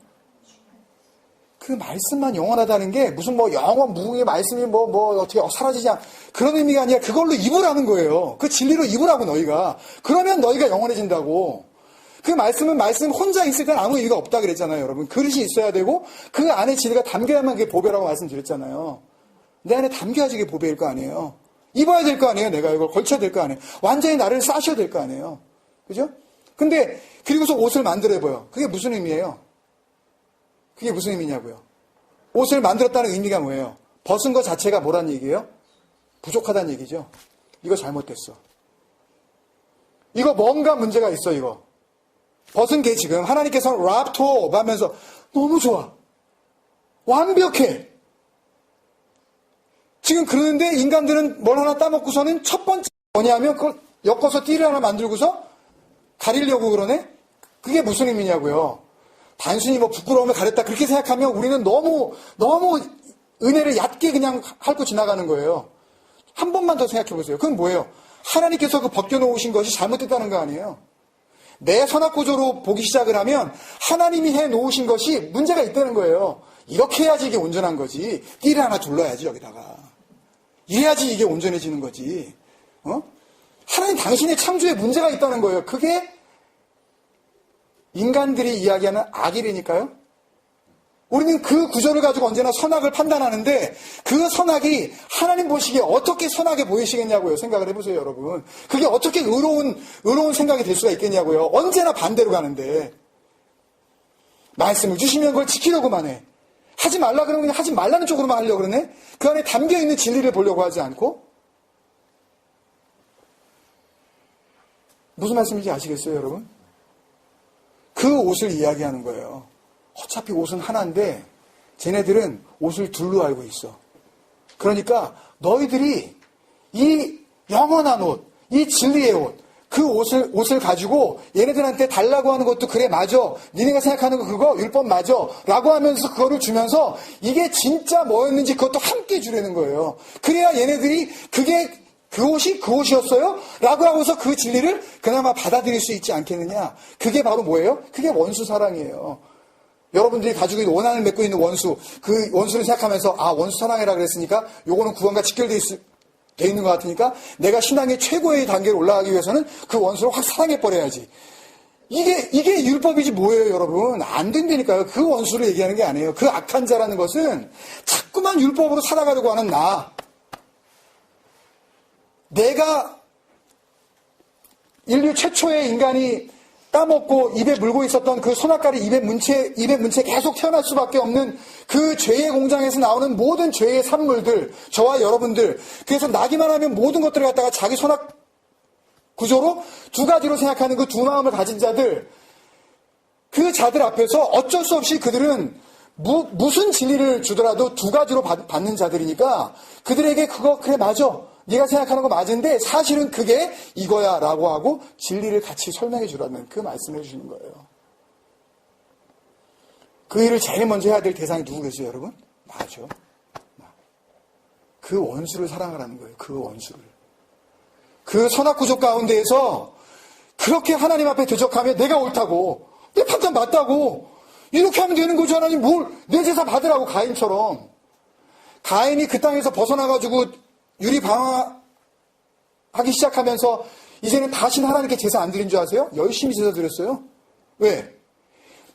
그 말씀만 영원하다는 게 무슨 뭐 영원 무궁의 말씀이 뭐 어떻게 사라지지 않 그런 의미가 아니라 그걸로 입으라는 거예요. 그 진리로 입으라고 너희가. 그러면 너희가 영원해진다고. 그 말씀은 말씀 혼자 있을 땐 아무 의미가 없다 그랬잖아요. 여러분. 그릇이 있어야 되고 그 안에 진리가 담겨야만 그게 보배라고 말씀드렸잖아요. 내 안에 담겨야지 그게 보배일 거 아니에요. 입어야 될 거 아니에요. 내가 이걸 걸쳐야 될 거 아니에요. 완전히 나를 싸셔야 될 거 아니에요. 그죠? 근데 그리고서 옷을 만들어봐요. 그게 무슨 의미예요? 그게 무슨 의미냐고요? 옷을 만들었다는 의미가 뭐예요? 벗은 것 자체가 뭐란 얘기예요? 부족하다는 얘기죠. 이거 잘못됐어. 이거 뭔가 문제가 있어 이거. 벗은 게 지금 하나님께서는 랍토 하면서 너무 좋아. 완벽해. 지금 그러는데 인간들은 뭘 하나 따먹고서는 첫 번째 뭐냐면 그걸 엮어서 띠를 하나 만들고서 가리려고 그러네? 그게 무슨 의미냐고요. 단순히 뭐 부끄러움을 가렸다 그렇게 생각하면 우리는 너무 은혜를 얕게 그냥 핥고 지나가는 거예요. 한 번만 더 생각해 보세요. 그건 뭐예요? 하나님께서 그 벗겨놓으신 것이 잘못됐다는 거 아니에요. 내 선악구조로 보기 시작을 하면 하나님이 해놓으신 것이 문제가 있다는 거예요. 이렇게 해야지 이게 온전한 거지. 띠를 하나 둘러야지 여기다가. 이래야지 이게 온전해지는 거지. 하나님 당신의 창조에 문제가 있다는 거예요. 그게 인간들이 이야기하는 악이라니까요. 우리는 그 구조를 가지고 언제나 선악을 판단하는데 그 선악이 하나님 보시기에 어떻게 선하게 보이시겠냐고요. 생각을 해보세요, 여러분. 그게 어떻게 의로운 생각이 될 수가 있겠냐고요. 언제나 반대로 가는데. 말씀을 주시면 그걸 지키려고만 해. 하지 말라 그러면 그냥 하지 말라는 쪽으로만 하려고 그러네. 그 안에 담겨있는 진리를 보려고 하지 않고. 무슨 말씀인지 아시겠어요, 여러분? 그 옷을 이야기하는 거예요. 어차피 옷은 하나인데 쟤네들은 옷을 둘로 알고 있어. 그러니까 너희들이 이 영원한 옷, 이 진리의 옷, 그 옷을 가지고 얘네들한테 달라고 하는 것도 그래 맞아. 니네가 생각하는 거 그거 율법 맞아. 라고 하면서 그거를 주면서 이게 진짜 뭐였는지 그것도 함께 주려는 거예요. 그래야 얘네들이 그게 그 옷이었어요? 라고 하고서 그 진리를 그나마 받아들일 수 있지 않겠느냐. 그게 바로 뭐예요? 그게 원수 사랑이에요. 여러분들이 가지고 있는 원한을 맺고 있는 원수, 그 원수를 생각하면서 원수 사랑해라 그랬으니까 요거는 구원과 직결돼 있는 것 같으니까 내가 신앙의 최고의 단계로 올라가기 위해서는 그 원수를 확 사랑해버려야지. 이게 율법이지 뭐예요, 여러분. 안 된다니까요. 그 원수를 얘기하는 게 아니에요. 그 악한 자라는 것은 자꾸만 율법으로 살아가려고 하는 내가 인류 최초의 인간이 따먹고 입에 물고 있었던 그 소낙가리 입에 문채 계속 태어날 수밖에 없는 그 죄의 공장에서 나오는 모든 죄의 산물들, 저와 여러분들, 그래서 나기만 하면 모든 것들을 갖다가 자기 손학 구조로 두 가지로 생각하는 그 두 마음을 가진 자들, 그 자들 앞에서 어쩔 수 없이 그들은 무슨 진리를 주더라도 두 가지로 받는 자들이니까 그들에게 그래 맞아, 네가 생각하는 거 맞은데 사실은 그게 이거야 라고 하고 진리를 같이 설명해 주라는 그 말씀을 해주시는 거예요. 그 일을 제일 먼저 해야 될 대상이 누구겠어요, 여러분? 나죠. 그 원수를 사랑하라는 거예요. 그 원수를. 그 선악구조 가운데에서 그렇게 하나님 앞에 대적하면 내가 옳다고, 내 판단 맞다고, 이렇게 하면 되는 거죠. 하나님 내 제사 받으라고. 가인처럼. 가인이 그 땅에서 벗어나가지고 유리 방황하기 시작하면서 이제는 다시는 하나님께 제사 안 드린 줄 아세요? 열심히 제사 드렸어요. 왜?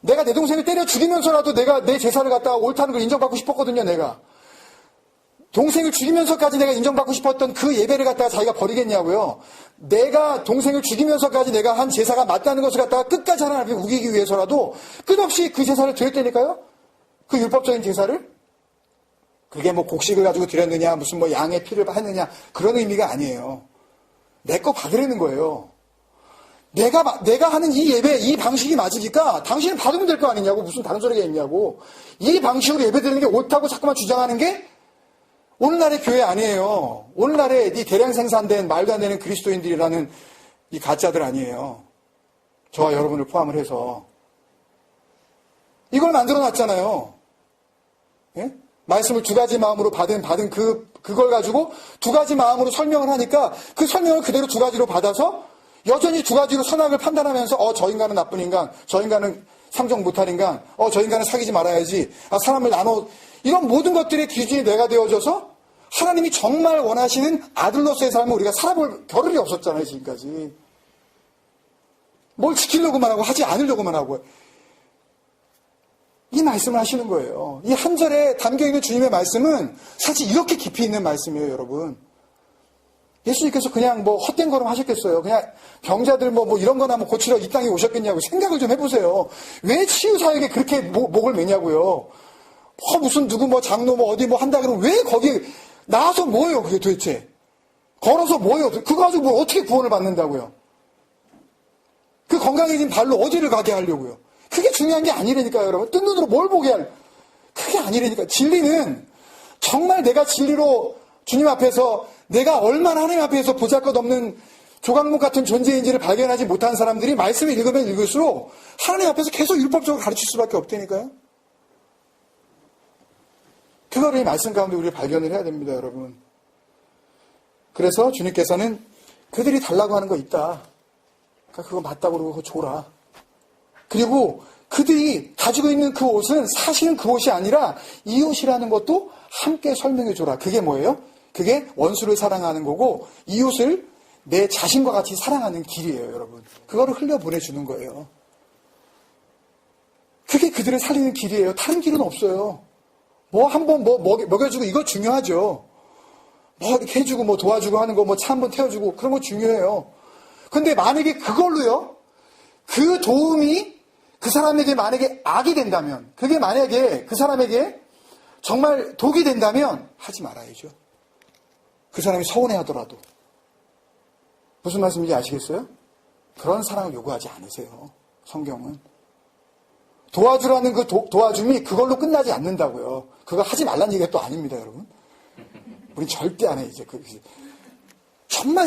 내가 내 동생을 때려 죽이면서라도 내가 내 제사를 갖다가 옳다는 걸 인정받고 싶었거든요. 내가 동생을 죽이면서까지 내가 인정받고 싶었던 그 예배를 갖다가 자기가 버리겠냐고요. 내가 동생을 죽이면서까지 내가 한 제사가 맞다는 것을 갖다가 끝까지 하나님 앞에 우기기 위해서라도 끝없이 그 제사를 드렸다니까요. 그 율법적인 제사를. 그게 뭐 곡식을 가지고 드렸느냐, 무슨 뭐 양의 피를 했느냐, 그런 의미가 아니에요. 내 거 받으려는 거예요. 내가 하는 이 예배, 이 방식이 맞으니까 당신은 받으면 될 거 아니냐고, 무슨 다른 소리가 있냐고. 이 방식으로 예배 드리는 게 옳다고 자꾸만 주장하는 게 오늘날의 교회 아니에요. 오늘날의 이 대량 생산된 말도 안 되는 그리스도인들이라는 이 가짜들 아니에요. 저와 여러분을 포함을 해서. 이걸 만들어 놨잖아요. 예? 말씀을 두 가지 마음으로 받은 그걸 가지고 두 가지 마음으로 설명을 하니까 그 설명을 그대로 두 가지로 받아서 여전히 두 가지로 선악을 판단하면서 저 인간은 나쁜 인간, 저 인간은 상종 못할 인간, 저 인간은 사귀지 말아야지, 사람을 이런 모든 것들의 기준이 내가 되어져서 하나님이 정말 원하시는 아들로서의 삶을 우리가 살아볼 겨를이 없었잖아요, 지금까지. 뭘 지키려고만 하고 하지 않으려고만 하고. 이 말씀을 하시는 거예요. 이 한 절에 담겨있는 주님의 말씀은 사실 이렇게 깊이 있는 말씀이에요, 여러분. 예수님께서 그냥 뭐 헛된 걸음 하셨겠어요. 그냥 병자들 뭐 이런 거나 뭐 고치러 이 땅에 오셨겠냐고 생각을 좀 해보세요. 왜 치유사역에 그렇게 목을 매냐고요. 무슨 누구 뭐 장로 뭐 어디 뭐 한다 그러면 왜 거기 나와서 뭐예요, 그게 도대체. 걸어서 뭐예요. 그거 가지고 뭘 어떻게 구원을 받는다고요. 그 건강해진 발로 어디를 가게 하려고요. 그게 중요한 게 아니라니까요, 여러분. 뜬 눈으로 뭘 보게 그게 아니라니까. 진리는 정말 내가 진리로 주님 앞에서 내가 얼마나 하나님 앞에서 보잘것없는 조각목 같은 존재인지를 발견하지 못한 사람들이 말씀을 읽으면 읽을수록 하나님 앞에서 계속 율법적으로 가르칠 수밖에 없다니까요. 그거를 이 말씀 가운데 우리가 발견을 해야 됩니다, 여러분. 그래서 주님께서는 그들이 달라고 하는 거 있다. 그러니까 그거 맞다고 그러고 그거 줘라. 그리고 그들이 가지고 있는 그 옷은 사실은 그 옷이 아니라 이 옷이라는 것도 함께 설명해 줘라. 그게 뭐예요? 그게 원수를 사랑하는 거고 이 옷을 내 자신과 같이 사랑하는 길이에요, 여러분. 그거를 흘려보내주는 거예요. 그게 그들을 살리는 길이에요. 다른 길은 없어요. 한번 먹여주고 이거 중요하죠. 이렇게 해주고 도와주고 하는 거 차 한번 태워주고 그런 거 중요해요. 근데 만약에 그걸로요, 그 도움이 그 사람에게 만약에 악이 된다면, 그게 만약에 그 사람에게 정말 독이 된다면 하지 말아야죠. 그 사람이 서운해 하더라도. 무슨 말씀인지 아시겠어요? 그런 사랑을 요구하지 않으세요, 성경은. 도와주라는 그 도와줌이 그걸로 끝나지 않는다고요. 그거 하지 말라는 얘기가 또 아닙니다, 여러분. 우린 절대 안 해, 이제. 정말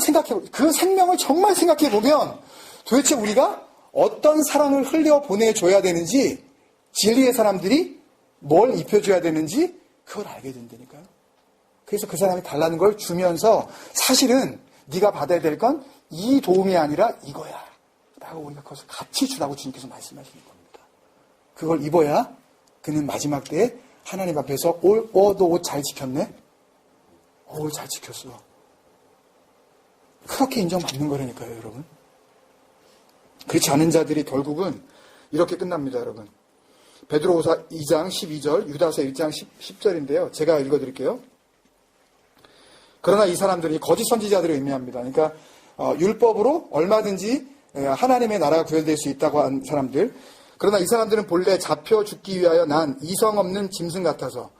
그 생명을 정말 생각해보면 도대체 우리가 어떤 사랑을 흘려보내줘야 되는지, 진리의 사람들이 뭘 입혀줘야 되는지 그걸 알게 된다니까요. 그래서 그 사람이 달라는 걸 주면서 사실은 네가 받아야 될 건 이 도움이 아니라 이거야 라고 우리가 그것을 같이 주라고 주님께서 말씀하시는 겁니다. 그걸 입어야 그는 마지막 때에 하나님 앞에서 너 옷 잘 지켰네? 옷 잘 지켰어. 그렇게 인정받는 거라니까요, 여러분. 그렇지 않은 자들이 결국은 이렇게 끝납니다, 여러분. 베드로후서 2장 12절, 유다서 1장 10절인데요. 제가 읽어드릴게요. 그러나 이 사람들이 거짓 선지자들을 의미합니다. 그러니까 율법으로 얼마든지 하나님의 나라가 구현될 수 있다고 한 사람들. 그러나 이 사람들은 본래 잡혀 죽기 위하여 난 이성 없는 짐승 같아서.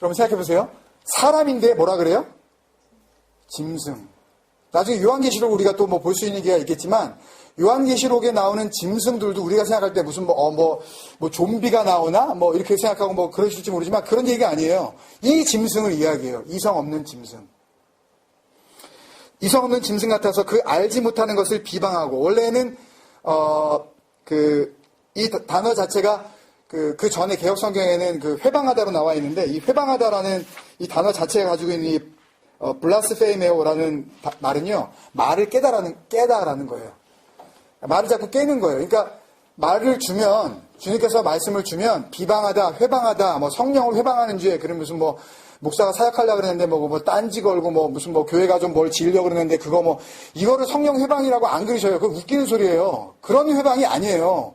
여러분 생각해보세요. 사람인데 뭐라 그래요? 짐승. 나중에 요한계시록 우리가 또 뭐 볼 수 있는 기회가 있겠지만 요한계시록에 나오는 짐승들도 우리가 생각할 때 무슨 뭐 좀비가 나오나 뭐 이렇게 생각하고 뭐 그러실지 모르지만 그런 얘기가 아니에요. 이 짐승을 이야기해요. 이성 없는 짐승. 이성 없는 짐승 같아서 그 알지 못하는 것을 비방하고, 원래는 이 단어 자체가 그 전에 개혁 성경에는 그 회방하다로 나와 있는데, 이 회방하다라는 이 단어 자체가 가지고 있는 이 블라스페이메오라는 말은요, 말을 깨다라는 거예요. 말을 자꾸 깨는 거예요. 그러니까 말을 주면, 주님께서 말씀을 주면 비방하다, 회방하다, 뭐 성령을 회방하는 죄, 그런 무슨 뭐 목사가 사역하려고 그러는데 뭐 딴지 걸고 뭐 무슨 뭐 교회가 좀 뭘 지으려고 그러는데 그거 뭐 이거를 성령 회방이라고 안 그러셔요. 그거 웃기는 소리예요. 그런 회방이 아니에요.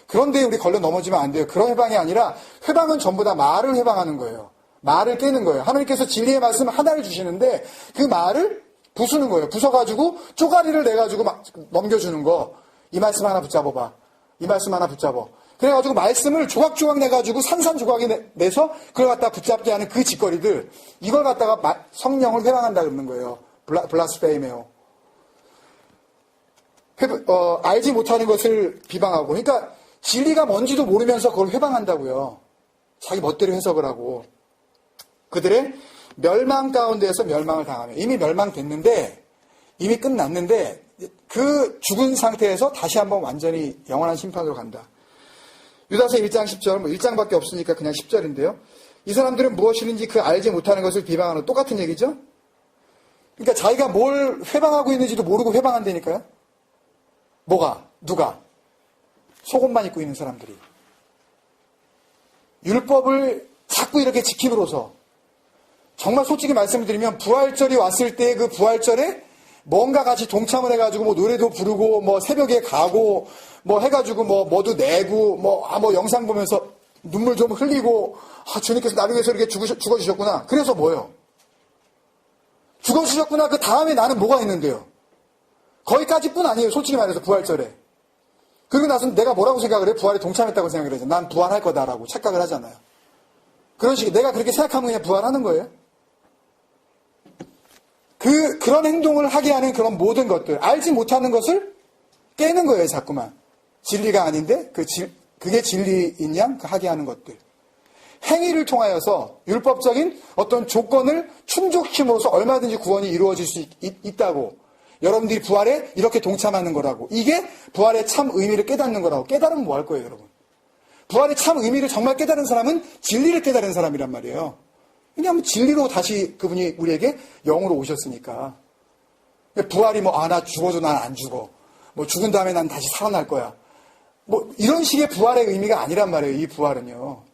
그런데 우리 걸려 넘어지면 안 돼요. 그런 회방이 아니라 회방은 전부 다 말을 회방하는 거예요. 말을 깨는 거예요. 하나님께서 진리의 말씀 하나를 주시는데 그 말을 부수는 거예요. 부숴가지고 쪼가리를 내가지고 막 넘겨주는 거. 이 말씀 하나 붙잡아봐. 이 말씀 하나 붙잡아. 그래가지고 말씀을 조각조각 내가지고 산산조각이 내서 그걸 갖다 붙잡게 하는 그 짓거리들, 이걸 갖다가 성령을 회방한다 그러는 거예요. 블라스페이메오. 알지 못하는 것을 비방하고, 그러니까 진리가 뭔지도 모르면서 그걸 회방한다고요. 자기 멋대로 해석을 하고. 그들의 멸망 가운데에서 멸망을 당하며, 이미 멸망됐는데, 이미 끝났는데 그 죽은 상태에서 다시 한번 완전히 영원한 심판으로 간다. 유다서 1장 10절, 뭐 1장밖에 없으니까 그냥 10절인데요. 이 사람들은 무엇이든지 그 알지 못하는 것을 비방하는, 똑같은 얘기죠. 그러니까 자기가 뭘 회방하고 있는지도 모르고 회방한다니까요. 뭐가? 누가? 속옷만 입고 있는 사람들이. 율법을 자꾸 이렇게 지킴으로써, 정말 솔직히 말씀을 드리면 부활절이 왔을 때 그 부활절에 뭔가 같이 동참을 해가지고 뭐 노래도 부르고 뭐 새벽에 가고 뭐 해가지고 뭐도 내고 뭐 영상 보면서 눈물 좀 흘리고, 주님께서 나를 위해서 이렇게 죽어주셨구나. 그래서 뭐예요? 죽어주셨구나. 그 다음에 나는 뭐가 있는데요? 거기까지뿐 아니에요. 솔직히 말해서 부활절에. 그리고 나서 내가 뭐라고 생각을 해요? 부활에 동참했다고 생각을 해요. 난 부활할 거다라고 착각을 하잖아요. 그런 식으로 내가 그렇게 생각하면 그냥 부활하는 거예요. 그런 행동을 하게 하는 그런 모든 것들, 알지 못하는 것을 깨는 거예요, 자꾸만. 진리가 아닌데, 그게 진리인 양 하게 하는 것들. 행위를 통하여서 율법적인 어떤 조건을 충족시킴으로써 얼마든지 구원이 이루어질 수 있다고. 여러분들이 부활에 이렇게 동참하는 거라고. 이게 부활의 참 의미를 깨닫는 거라고. 깨달으면 뭐 할 거예요, 여러분? 부활의 참 의미를 정말 깨달은 사람은 진리를 깨달은 사람이란 말이에요. 왜냐하면 진리로 다시 그분이 우리에게 영으로 오셨으니까. 부활이 나 죽어도 난 안 죽어. 죽은 다음에 난 다시 살아날 거야. 이런 식의 부활의 의미가 아니란 말이에요, 이 부활은요.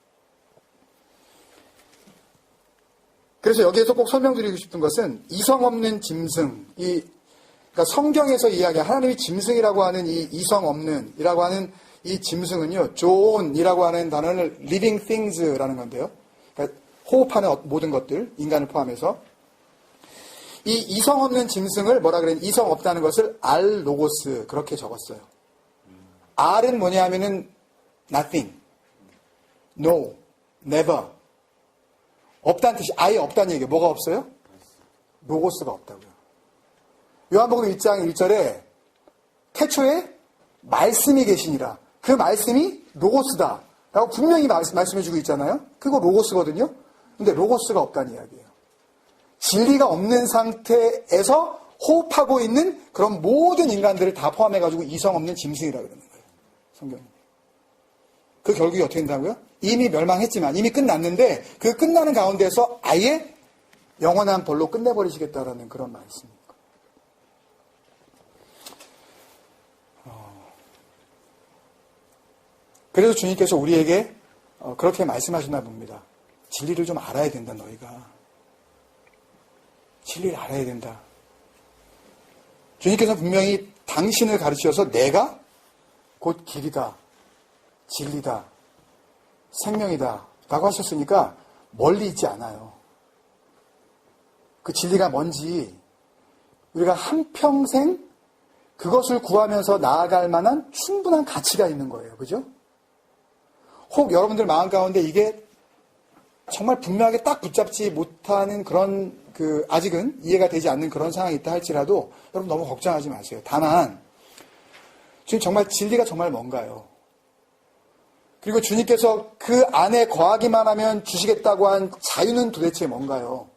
그래서 여기에서 꼭 설명드리고 싶은 것은 이성 없는 짐승, 그러니까 성경에서 이야기한 하나님이 짐승이라고 하는 이 이성 없는이라고 하는 이 짐승은요, 존이라고 하는 단어를 living things라는 건데요. 그러니까 호흡하는 모든 것들, 인간을 포함해서. 이 이성 없는 짐승을 뭐라 그래요? 이성 없다는 것을 알 로고스, 그렇게 적었어요. R은 뭐냐 하면은 nothing, no, never. 없다는 뜻이 아예 없다는 얘기예요. 뭐가 없어요? 로고스가 없다고요. 요한복음 1장 1절에 태초에 말씀이 계시니라. 그 말씀이 로고스다 라고 분명히 말씀해주고 있잖아요. 그거 로고스거든요. 근데 로고스가 없다는 이야기예요. 진리가 없는 상태에서 호흡하고 있는 그런 모든 인간들을 다 포함해가지고 이성 없는 짐승이라고 그러는 거예요. 성경이. 그 결국이 어떻게 된다고요? 이미 멸망했지만, 이미 끝났는데 그 끝나는 가운데서 아예 영원한 벌로 끝내버리시겠다라는 그런 말씀입니다. 그래서 주님께서 우리에게 그렇게 말씀하셨나 봅니다. 진리를 좀 알아야 된다, 너희가. 진리를 알아야 된다. 주님께서 분명히 당신을 가르치셔서 내가 곧 길이다, 진리다, 생명이다 라고 하셨으니까 멀리 있지 않아요. 그 진리가 뭔지 우리가 한평생 그것을 구하면서 나아갈 만한 충분한 가치가 있는 거예요. 그죠? 혹 여러분들 마음 가운데 이게 정말 분명하게 딱 붙잡지 못하는 그런 아직은 이해가 되지 않는 그런 상황이 있다 할지라도 여러분 너무 걱정하지 마세요. 다만 주님 정말 진리가 정말 뭔가요? 그리고 주님께서 그 안에 거하기만 하면 주시겠다고 한 자유는 도대체 뭔가요?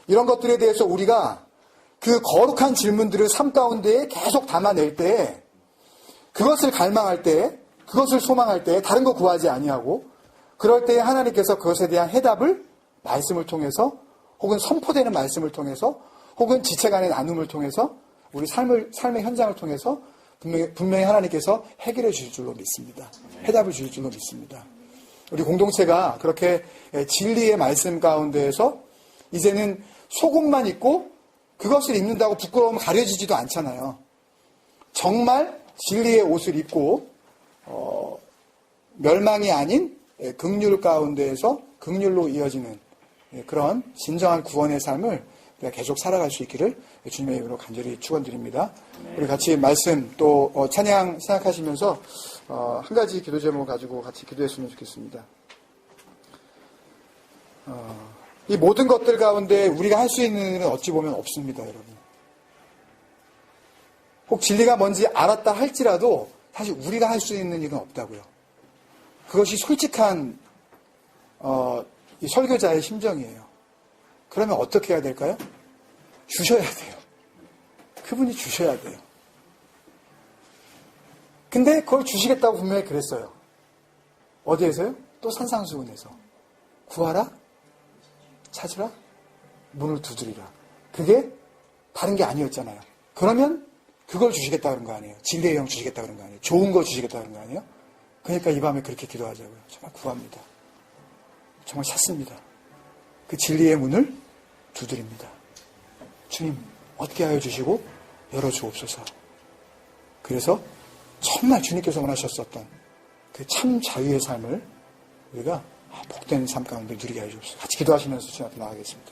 이런 것들에 대해서 우리가 그 거룩한 질문들을 삶 가운데에 계속 담아낼 때, 그것을 갈망할 때, 그것을 소망할 때 다른 거 구하지 아니하고, 그럴 때 하나님께서 그것에 대한 해답을 말씀을 통해서, 혹은 선포되는 말씀을 통해서, 혹은 지체 간의 나눔을 통해서, 우리 삶의 현장을 통해서 분명히 하나님께서 해결해 주실 줄로 믿습니다. 해답을 주실 줄로 믿습니다. 우리 공동체가 그렇게 진리의 말씀 가운데에서 이제는 속옷만 입고 그것을 입는다고 부끄러우면 가려지지도 않잖아요. 정말 진리의 옷을 입고 멸망이 아닌 긍휼 가운데에서 긍휼로 이어지는 그런 진정한 구원의 삶을 계속 살아갈 수 있기를 주님의 이름으로 간절히 축원드립니다. 우리 같이 말씀 또 찬양 생각하시면서 한 가지 기도 제목을 가지고 같이 기도했으면 좋겠습니다. 이 모든 것들 가운데 우리가 할 수 있는 일은 어찌 보면 없습니다, 여러분. 혹 진리가 뭔지 알았다 할지라도 사실 우리가 할 수 있는 일은 없다고요. 그것이 솔직한 이 설교자의 심정이에요. 그러면 어떻게 해야 될까요? 주셔야 돼요. 그분이 주셔야 돼요. 근데 그걸 주시겠다고 분명히 그랬어요. 어디에서요? 또 산상수훈에서. 구하라, 찾으라, 문을 두드리라. 그게 다른 게 아니었잖아요. 그러면 그걸 주시겠다 그런 거 아니에요. 진리의 영 주시겠다 그런 거 아니에요. 좋은 거 주시겠다 그런 거 아니에요. 그러니까 이 밤에 그렇게 기도하자고요. 정말 구합니다. 정말 찾습니다. 그 진리의 문을 두드립니다. 주님 어떻게 하여 주시고 열어주옵소서. 그래서 정말 주님께서 원하셨었던 그 참 자유의 삶을 우리가 복된 삶 가운데 누리게 하여 주옵소서. 같이 기도하시면서 주님 앞에 나가겠습니다.